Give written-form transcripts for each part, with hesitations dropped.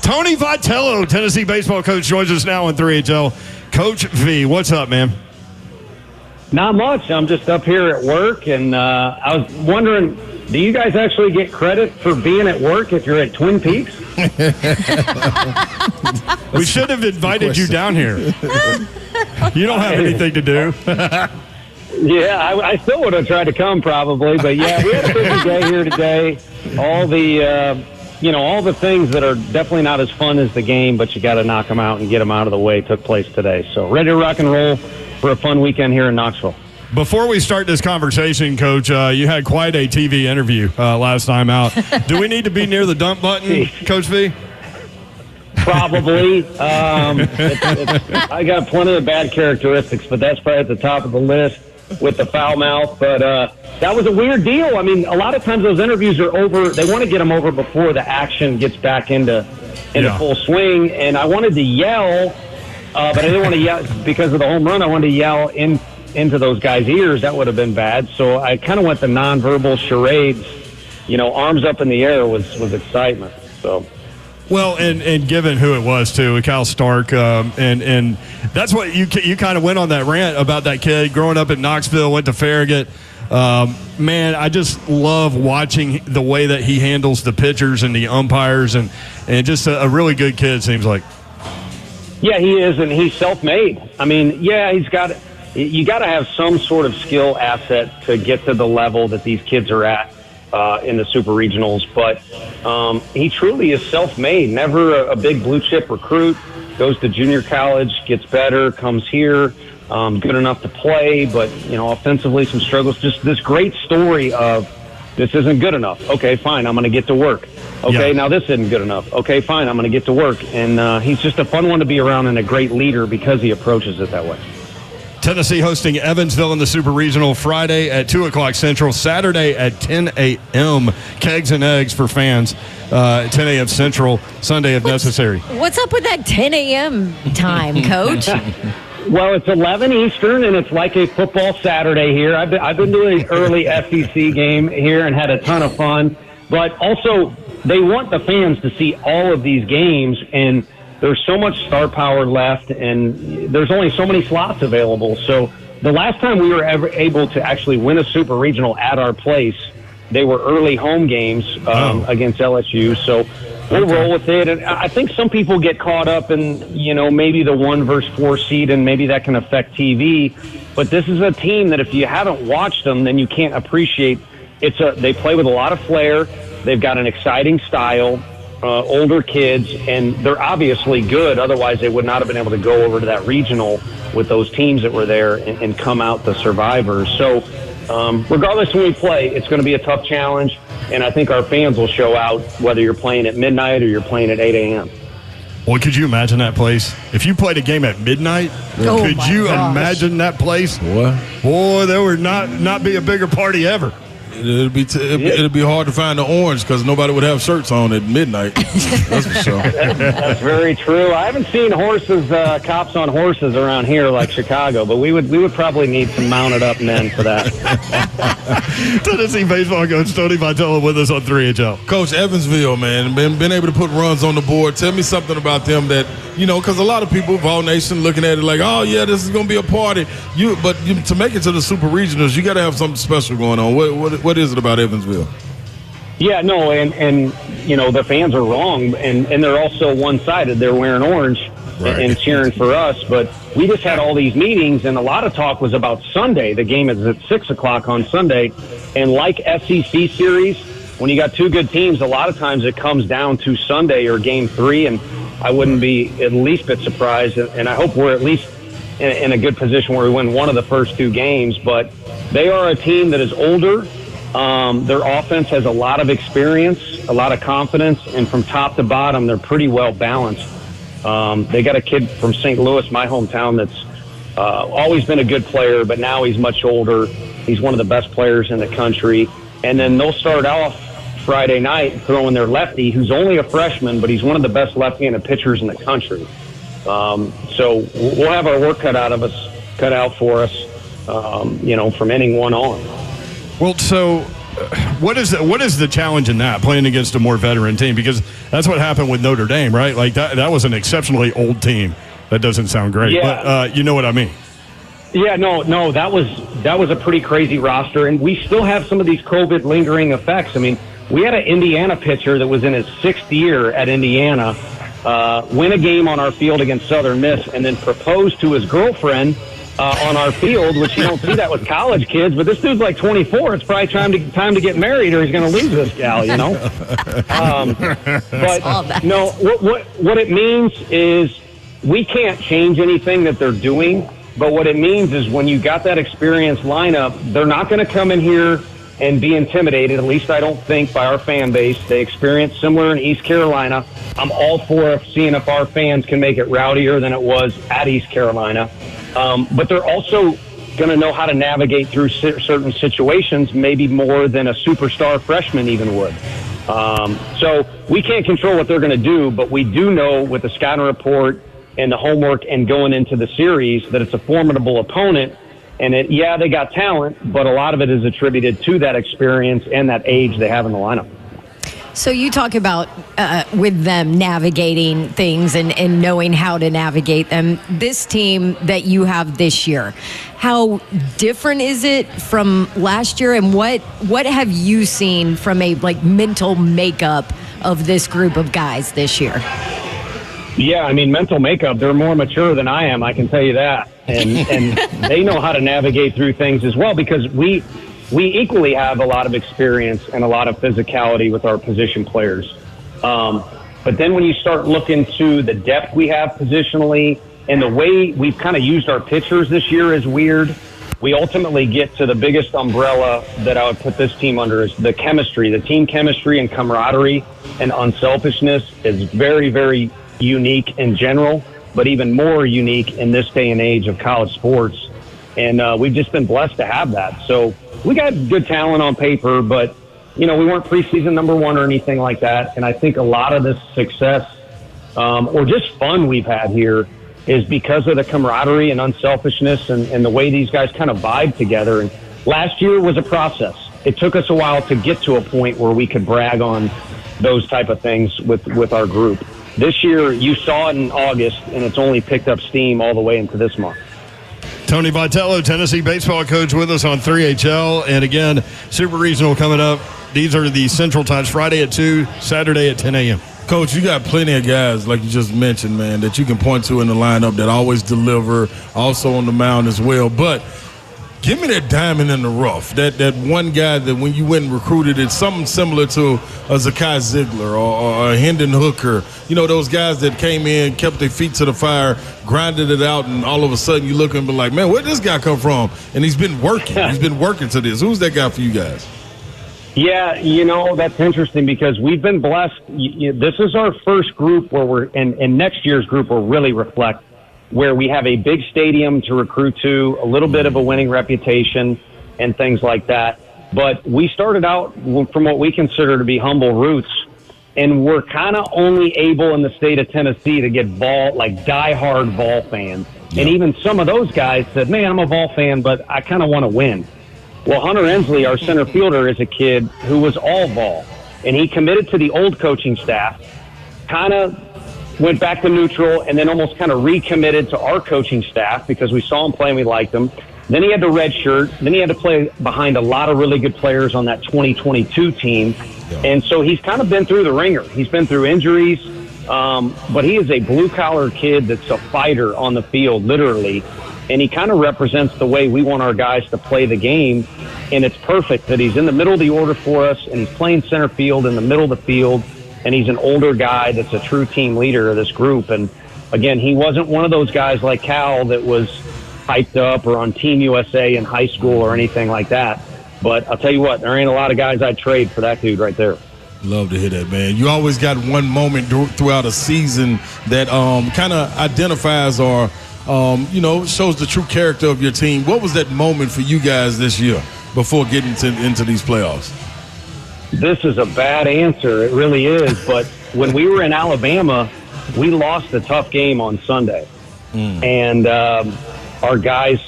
Tony Vitello, Tennessee baseball coach, joins us now on 3HL. Coach V, what's up, man? Not much. I'm just up here at work, and I was wondering, do you guys actually get credit for being at work if you're at Twin Peaks? We should have invited you down here. You don't have anything to do. Yeah, I still would have tried to come probably, but yeah, we had a busy day here today. All the, all the things that are definitely not as fun as the game, but you got to knock them out and get them out of the way took place today. So ready to rock and roll for a fun weekend here in Knoxville. Before we start this conversation, Coach, you had quite a TV interview last time out. Do we need to be near the dump button, Coach V? Probably. I got plenty of bad characteristics, but that's probably at the top of the list with the foul mouth. But that was a weird deal. I mean, a lot of times those interviews are over. They want to get them over before the action gets back into full swing. And I wanted to yell, but I didn't want to yell because of the home run. I wanted to yell into those guys' ears. That would have been bad. So I kind of went the nonverbal charades. Arms up in the air was excitement. So. Well, and given who it was, too, Cal Stark, and that's what you kind of went on that rant about that kid growing up in Knoxville, went to Farragut. Man, I just love watching the way that he handles the pitchers and the umpires, and just a really good kid, seems like. Yeah, he is, and he's self-made. I mean, yeah, you got to have some sort of skill asset to get to the level that these kids are at. In the super regionals, but he truly is self-made. Never a big blue chip recruit. Goes to junior college, gets better, comes here, good enough to play, but offensively some struggles. Just this great story of this isn't good enough. Okay, fine, I'm going to get to work. Okay, Now this isn't good enough. Okay, fine, I'm going to get to work. And he's just a fun one to be around and a great leader because he approaches it that way. Tennessee hosting Evansville in the Super Regional Friday at 2 o'clock Central, Saturday at 10 a.m. Kegs and eggs for fans, 10 a.m. Central, Sunday if necessary. What's up with that 10 a.m. time, Coach? Well, it's 11 Eastern, and it's like a football Saturday here. I've been doing an early SEC game here and had a ton of fun. But also, they want the fans to see all of these games, and there's so much star power left, and there's only so many slots available. So the last time we were ever able to actually win a super regional at our place, they were early home games against LSU. So we'll roll with it. And I think some people get caught up in, maybe the 1 versus 4 seed, and maybe that can affect TV. But this is a team that if you haven't watched them, then you can't appreciate. They play with a lot of flair. They've got an exciting style. Older kids, and they're obviously good. Otherwise, they would not have been able to go over to that regional with those teams that were there and come out the survivors. So regardless when we play, it's going to be a tough challenge, and I think our fans will show out whether you're playing at midnight or you're playing at 8 a.m. Well, could you imagine that place? If you played a game at midnight, could you imagine that place? What? Boy, there would not be a bigger party ever. It'd be hard to find the orange because nobody would have shirts on at midnight. That's for sure. That's very true. I haven't seen cops on horses around here like Chicago, but we would probably need some mounted up men for that. Tennessee baseball coach Tony Vitello with us on 3HL. Coach, Evansville, man, been able to put runs on the board. Tell me something about them that, because a lot of people, Vol Nation, looking at it like, oh, yeah, this is going to be a party. But to make it to the Super Regionals, you got to have something special going on. What is it about Evansville? Yeah, no, and the fans are wrong, and they're also one-sided. They're wearing orange and cheering for us, but we just had all these meetings, and a lot of talk was about Sunday. The game is at 6 o'clock on Sunday, and like SEC series, when you got two good teams, a lot of times it comes down to Sunday or Game 3, and I wouldn't be at least bit surprised, and I hope we're at least in a good position where we win one of the first 2 games, but they are a team that is older. Their offense has a lot of experience, a lot of confidence, and from top to bottom, they're pretty well balanced. They got a kid from St. Louis, my hometown, that's always been a good player, but now he's much older. He's one of the best players in the country. And then they'll start off Friday night throwing their lefty, who's only a freshman, but he's one of the best left-handed pitchers in the country. So we'll have our work cut out for us, from inning 1 on. Well, so what is the challenge in that, playing against a more veteran team? Because that's what happened with Notre Dame, right? Like that was an exceptionally old team. That doesn't sound great, but you know what I mean. Yeah, no, that was a pretty crazy roster, and we still have some of these COVID lingering effects. I mean, we had an Indiana pitcher that was in his 6th year at Indiana, win a game on our field against Southern Miss, and then propose to his girlfriend on our field, which you don't see that with college kids. But this dude's like 24. It's probably time to get married, or he's going to lose this gal, you know. But no, what it means is we can't change anything that they're doing. But what it means is when you got that experienced lineup, they're not going to come in here and be intimidated, at least I don't think, by our fan base. They experienced similar in East Carolina. I'm all for seeing if our fans can make it rowdier than it was at East Carolina. But they're also going to know how to navigate through certain situations, maybe more than a superstar freshman even would. So we can't control what they're going to do, but we do know with the scouting report and the homework and going into the series that it's a formidable opponent. And they got talent, but a lot of it is attributed to that experience and that age they have in the lineup. So you talk about with them navigating things and knowing how to navigate them. This team that you have this year, how different is it from last year, and what have you seen from a mental makeup of this group of guys this year? Yeah, I mean, mental makeup, they're more mature than I am, I can tell you that. And they know how to navigate through things as well, because we equally have a lot of experience and a lot of physicality with our position players. But then when you start looking to the depth we have positionally and the way we've kind of used our pitchers this year is weird. We ultimately get to the biggest umbrella that I would put this team under is the chemistry. The team chemistry and camaraderie and unselfishness is very, very unique in general, but even more unique in this day and age of college sports. And we've just been blessed to have that. So we got good talent on paper, but, we weren't preseason number one or anything like that. And I think a lot of this success or just fun we've had here is because of the camaraderie and unselfishness and the way these guys kind of vibe together. And last year was a process. It took us a while to get to a point where we could brag on those type of things with our group. This year, you saw it in August, and it's only picked up steam all the way into this month. Tony Vitello, Tennessee baseball coach, with us on 3HL. And again, Super Regional coming up. These are the Central Times, Friday at 2, Saturday at 10 a.m. Coach, you got plenty of guys, like you just mentioned, man, that you can point to in the lineup that always deliver, also on the mound as well. But give me that diamond in the rough, that one guy that when you went and recruited, it's something similar to a Zakai Ziegler or a Hendon Hooker. Those guys that came in, kept their feet to the fire, grinded it out, and all of a sudden you look and be like, man, where'd this guy come from? And he's been working. He's been working to this. Who's that guy for you guys? Yeah, that's interesting because we've been blessed. This is our first group where and next year's group will really reflect where we have a big stadium to recruit to, a little bit of a winning reputation and things like that. But we started out from what we consider to be humble roots, and we're kind of only able in the state of Tennessee to get diehard Vol fans. Yep. And even some of those guys said, man, I'm a Vol fan, but I kind of want to win. Well, Hunter Ensley, our center fielder, is a kid who was all Vol, and he committed to the old coaching staff, kind of went back to neutral, and then almost kind of recommitted to our coaching staff because we saw him play and we liked him. Then he had to redshirt. Then he had to play behind a lot of really good players on that 2022 team. And so he's kind of been through the ringer. He's been through injuries, but he is a blue-collar kid that's a fighter on the field, literally. And he kind of represents the way we want our guys to play the game. And it's perfect that he's in the middle of the order for us, and he's playing center field in the middle of the field. And he's an older guy that's a true team leader of this group. And, again, he wasn't one of those guys like Cal that was hyped up or on Team USA in high school or anything like that. But I'll tell you what, there ain't a lot of guys I'd trade for that dude right there. Love to hear that, man. You always got one moment throughout a season that kind of identifies or, shows the true character of your team. What was that moment for you guys this year before getting into these playoffs? This is a bad answer. It really is. But when we were in Alabama, we lost a tough game on Sunday. And our guys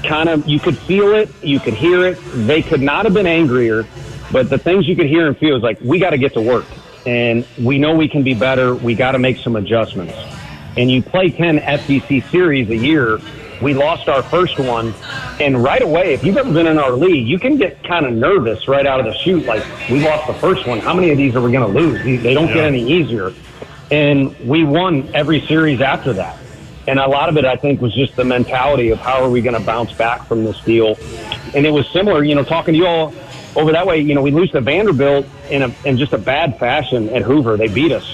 kind of, you could feel it, you could hear it. They could not have been angrier But the things you could hear and feel is like, we got to get to work. And we know we can be better. We got to make some adjustments. And you play 10 SEC series a year. We lost our first one. And right away, if you've ever been in our league, you can get kind of nervous right out of the chute. Like, we lost the first one. How many of these are we going to lose? They don't get any easier. And we won every series after that. And a lot of it, I think, was just the mentality of how are we going to bounce back from this deal. And it was similar, talking to you all over that way. We lose to Vanderbilt in just a bad fashion at Hoover. They beat us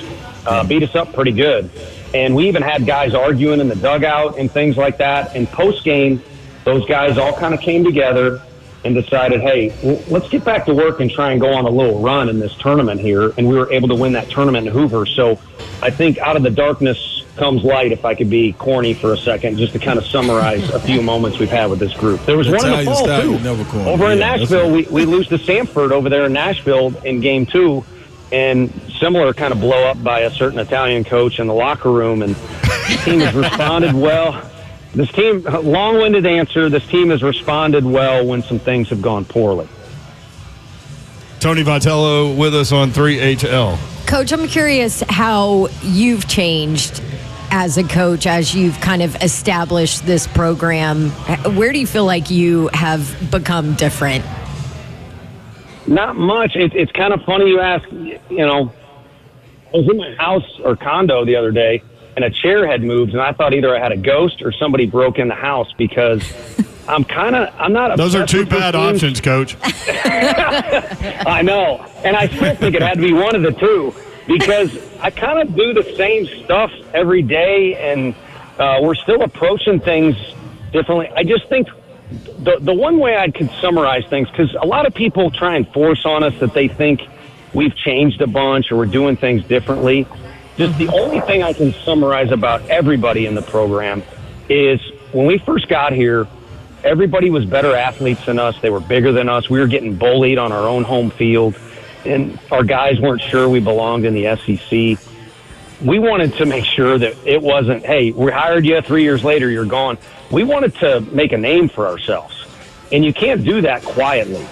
up pretty good. And we even had guys arguing in the dugout and things like that. And post-game, those guys all kind of came together and decided, hey, let's get back to work and try and go on a little run in this tournament here. And we were able to win that tournament in Hoover. So I think out of the darkness comes light, if I could be corny for a second, just to kind of summarize a few moments we've had with this group. There was one in the fall, too. Over in Nashville, we lose to Samford over there in Nashville in Game 2, and similar kind of blow up by a certain Italian coach in the locker room, and the team has responded well. This team, long-winded answer, this team has responded well when some things have gone poorly. Tony Vitello with us on 3HL. Coach, I'm curious how you've changed as a coach, as you've kind of established this program. Where do you feel like you have become different? Not much. It's kind of funny you ask. I was in my house or condo the other day, and a chair had moved, and I thought either I had a ghost or somebody broke in the house because I'm not. Those are two bad options, Coach. I know, and I still think it had to be one of the two because I kind of do the same stuff every day, and we're still approaching things differently. I just think the one way I could summarize things, because a lot of people try and force on us that they think we've changed a bunch or we're doing things differently. Just the only thing I can summarize about everybody in the program is when we first got here, everybody was better athletes than us. They were bigger than us. We were getting bullied on our own home field, and our guys weren't sure we belonged in the SEC. We wanted to make sure that it wasn't, hey, we hired you, 3 years later, you're gone. We wanted to make a name for ourselves, and you can't do that quietly.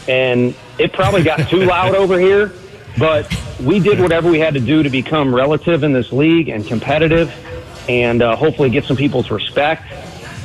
And it probably got too loud over here, but we did whatever we had to do to become relative in this league and competitive and hopefully get some people's respect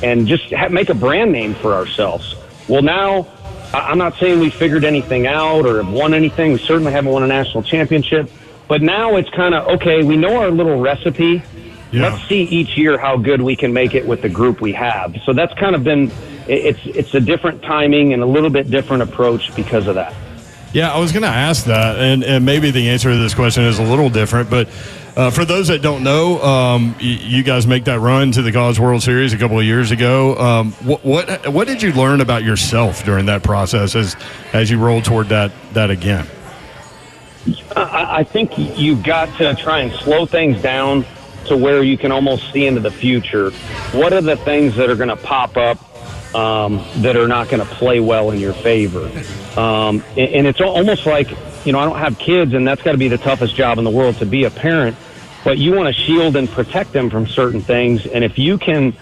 and just make a brand name for ourselves. Well, now, I'm not saying we figured anything out or have won anything. We certainly haven't won a national championship. But now it's kind of, okay, we know our little recipe. Yeah. Let's see each year how good we can make it with the group we have. So that's kind of been, it's a different timing and a little bit different approach because of that. Yeah, I was going to ask that, and maybe the answer to this question is a little different, but for those that don't know, you guys make that run to the College World Series a couple of years ago. What did you learn about yourself during that process as you rolled toward that again? I think you've got to try and slow things down to where you can almost see into the future. What are the things that are going to pop up that are not going to play well in your favor? And it's almost like, I don't have kids, and that's got to be the toughest job in the world, to be a parent, but you want to shield and protect them from certain things. And if you can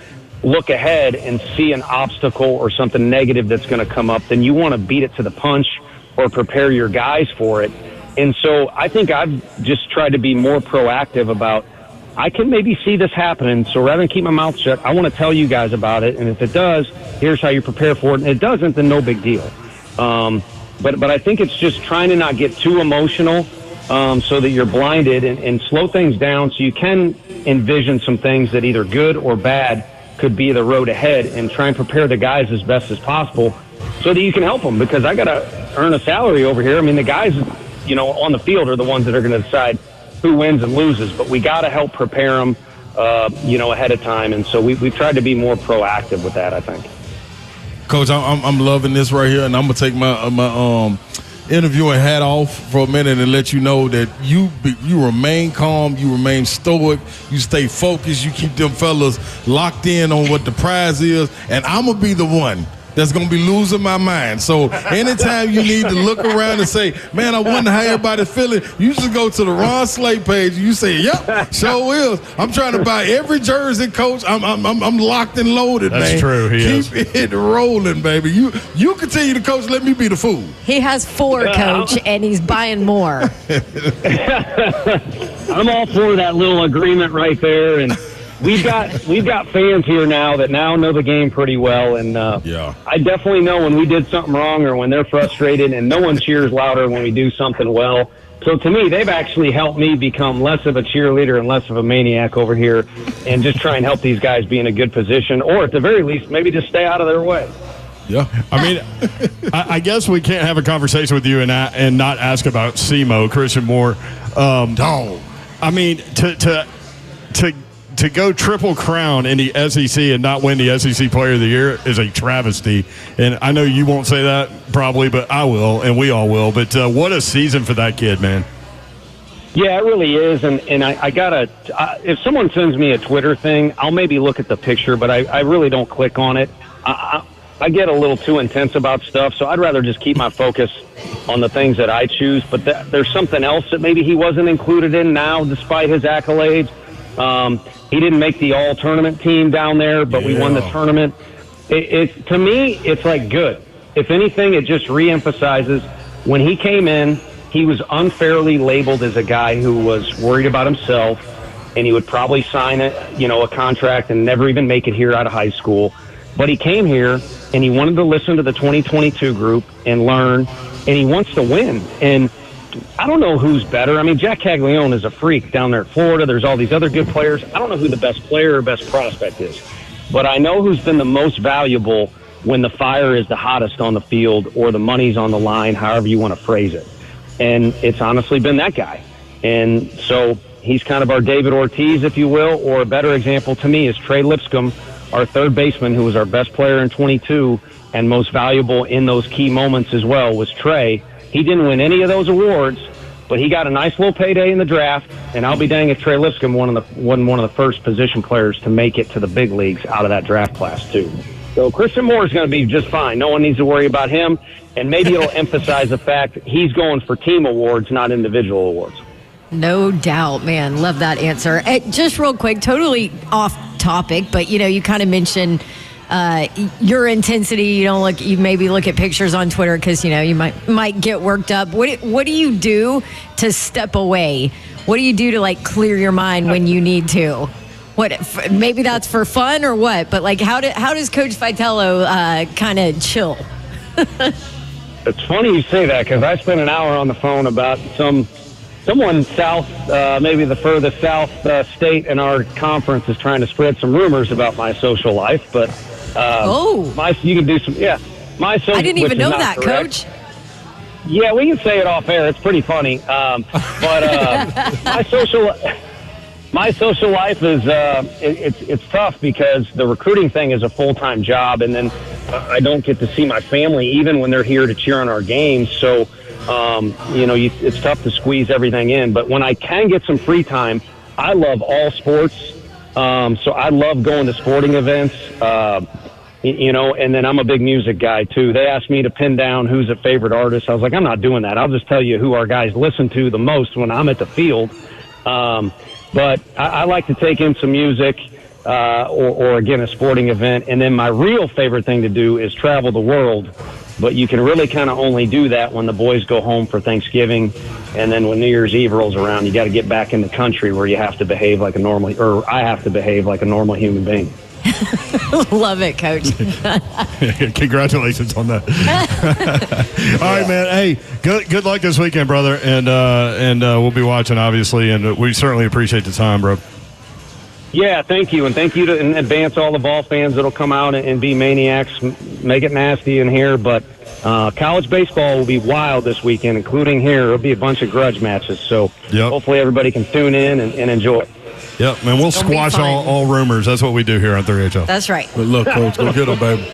look ahead and see an obstacle or something negative that's going to come up, then you want to beat it to the punch or prepare your guys for it. And so I think I've just tried to be more proactive about, I can maybe see this happening, so rather than keep my mouth shut, I want to tell you guys about it. And if it does, here's how you prepare for it. And it doesn't, then no big deal. But I think it's just trying to not get too emotional so that you're blinded and slow things down so you can envision some things that either good or bad could be the road ahead, and try and prepare the guys as best as possible so that you can help them, because I got to earn a salary over here. I mean, the guys, on the field are the ones that are going to decide who wins and loses, but we got to help prepare them, ahead of time. And so we've tried to be more proactive with that, I think. Coach, I'm loving this right here, and I'm gonna take my interviewing hat off for a minute and let you know that you remain calm, you remain stoic, you stay focused, you keep them fellas locked in on what the prize is, and I'm gonna be the one that's going to be losing my mind. So anytime you need to look around and say, man, I wonder how everybody's feeling, you just go to the Ron Slate page and you say, yep, sure is. I'm trying to buy every jersey, coach. I'm locked and loaded, man. That's true. Keep it rolling, baby. You continue to coach. Let me be the fool. He has 4, Coach, and he's buying more. I'm all for that little agreement right there, and we've got fans here now that now know the game pretty well, and I definitely know when we did something wrong or when they're frustrated, and no one cheers louder when we do something well. So to me, they've actually helped me become less of a cheerleader and less of a maniac over here, and just try and help these guys be in a good position, or at the very least, maybe just stay out of their way. Yeah, I mean, I guess we can't have a conversation with you and not ask about SEMO, Christian Moore. Dog. I mean, to go triple crown in the SEC and not win the SEC Player of the Year is a travesty. And I know you won't say that probably, but I will, and we all will. But what a season for that kid, man. Yeah, it really is. And I gotta, if someone sends me a Twitter thing, I'll maybe look at the picture, but I really don't click on it. I get a little too intense about stuff, so I'd rather just keep my focus on the things that I choose. But there's something else that maybe he wasn't included in now, despite his accolades. He didn't make the all-tournament team down there, but we won the tournament. To me, it's like good. If anything, it just reemphasizes when he came in, he was unfairly labeled as a guy who was worried about himself, and he would probably sign a contract and never even make it here out of high school. But he came here, and he wanted to listen to the 2022 group and learn, and he wants to win. And I don't know who's better. I mean, Jack Caglione is a freak down there in Florida. There's all these other good players. I don't know who the best player or best prospect is. But I know who's been the most valuable when the fire is the hottest on the field or the money's on the line, however you want to phrase it. And it's honestly been that guy. And so he's kind of our David Ortiz, if you will, or a better example to me is Trey Lipscomb, our third baseman, who was our best player in 22 and most valuable in those key moments as well, was Trey. He didn't win any of those awards, but he got a nice little payday in the draft, and I'll be dang if Trey Lipscomb wasn't one of the first position players to make it to the big leagues out of that draft class, too. So Christian Moore is going to be just fine. No one needs to worry about him, and maybe it'll emphasize the fact that he's going for team awards, not individual awards. No doubt, man. Love that answer. Just real quick, totally off topic, but you kind of mentioned your intensity. You maybe look at pictures on Twitter because you might get worked up. What do you do to step away? What do you do to clear your mind when you need to? What maybe that's for fun or what? But how does Coach Vitello kind of chill? It's funny you say that because I spent an hour on the phone about someone south, maybe the furthest south state in our conference is trying to spread some rumors about my social life. But you can do some. Yeah, my social. I didn't even know that, correct. Coach. Yeah, we can say it off air. It's pretty funny. But my social life is it's tough because the recruiting thing is a full-time job, and then I don't get to see my family even when they're here to cheer on our games. So. It's tough to squeeze everything in, but when I can get some free time, I love all sports. So I love going to sporting events, and then I'm a big music guy too. They asked me to pin down who's a favorite artist. I was like, I'm not doing that. I'll just tell you who our guys listen to the most when I'm at the field. But I like to take in some music, or again, a sporting event. And then my real favorite thing to do is travel the world. But you can really kind of only do that when the boys go home for Thanksgiving, and then when New Year's Eve rolls around, you got to get back in the country where you have to behave like I have to behave like a normal human being. Love it, Coach. Congratulations on that. All right, man. Hey, good luck this weekend, brother, and we'll be watching, obviously, and we certainly appreciate the time, bro. Yeah, thank you, and thank you in advance all the Vol fans that'll come out and be maniacs, make it nasty in here. But college baseball will be wild this weekend, including here. It'll be a bunch of grudge matches, so hopefully everybody can tune in and enjoy it. Yep, man, we'll squash all rumors. That's what we do here on 3HL. That's right. Good luck, Coach. Go get them, baby.